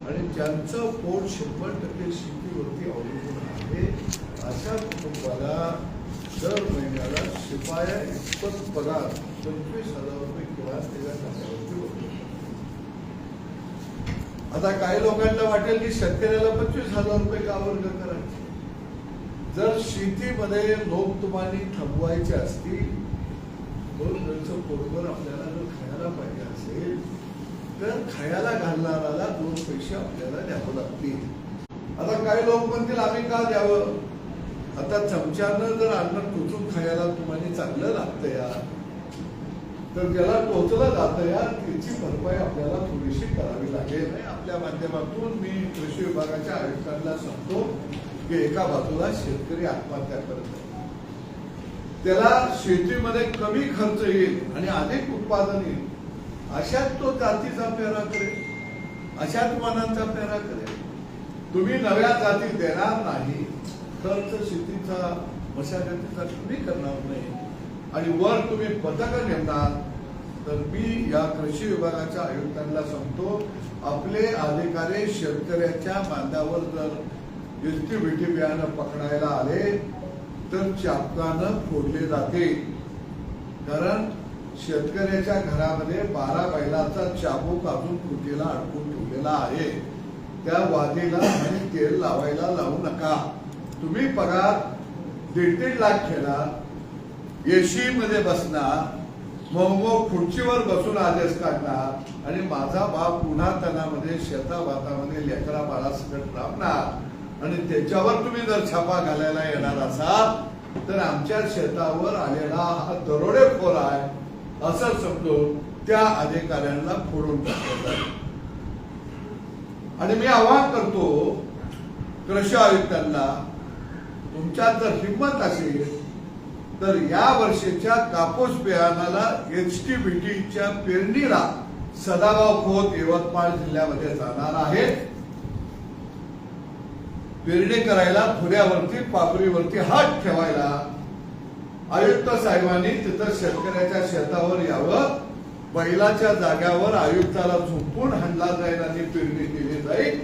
आणि ज्यांचं पोट 100% शेतीवरती अवलंबून आहे अशा कुटुंबाला दर महिन्याला शिपाया इतपत पगार 25,000 रुपये किंवा त्याच्या खात्यावरती होतो. आता काही लोकांना वाटेल की शेतकऱ्याला 25,000 रुपये का वर्ग करायचे. जर शेतीमध्ये लोक तुम्हाला थांबवायचे असतील, दोन वेळचं पोटभर आपल्याला जर खायला पाहिजे असेल तर खायला घालणाऱ्याला 2 पैसे आपल्याला द्यावं लागतील. आता काही लोक म्हणतील आम्ही का द्यावं. आता चमच्यानं जर अन्न टोचून खायला तुम्हाला चांगलं लागतं या, तर ज्याला टोचलं जातं या त्याची भरपाई आपल्याला थोडीशी करावी लागेल. आपल्या माध्यमातून मी कृषी विभागाच्या आयुक्तांना सांगतो की एका बाजूला शेतकरी आत्महत्या करत आहे, त्याला शेतीमध्ये कमी खर्च येईल आणि अधिक उत्पादन येईल अशात तो जातीचा पेरा करेल, अशात मनांचा पेरा करेल. तुम्ही नव्या जाती देणार नाही, खर्च शेतीचा मशागतीचा कमी करणार नाही आणि वर तुम्ही पथकं नेमणार, तर मी या कृषी विभागाच्या आयुक्तांना सांगतो आपले अधिकारी शेतकऱ्याच्या बांधावर जर इल्टी बियाणं पकडायला आले तर चापकानं फोडले जाते. कारण शेतकऱ्याच्या घरामध्ये 12 बैलाचा चाबूक अजून कुटीला अडकून ठेवलेला आहे. त्या वादीला आणि तेल लावायला लावू नका. तुम्ही पगार 1.5 लाख केला, एसी मध्ये बसणार, मग खुर्चीवर बसून आदेश काढणार आणि माझा बाप पुन्हा तणामध्ये शेताभातामध्ये लेकरा बाळा सकट राबणार आणि त्याच्यावर तुम्ही जर छापा घालायला येणार असाल तर आमच्या शेतावर आलेला हा दरोडेखोर आहे असं समजून त्या अधिकाऱ्यांना फोडून टाकलं जाईल. आणि मी आवाहन करतो कृषी आयुक्तांना, तुमच्यात जर हिंमत असेल तर या वर्षीच्या कापूस बियाणाला HTBTच्या पेरणीला सदाभाऊ खोत यवतमाळ जिल्ह्यामध्ये जाणार आहे. पेरणी करायला फुल्यावरती पापरीवरती हात ठेवायला आयुक्त साहेबांनी तिथं शेतकऱ्याच्या शेतावर यावं, बैलाच्या जाग्यावर आयुक्ताला झोपून हाणला जाईल आणि पेरणी केली जाईल.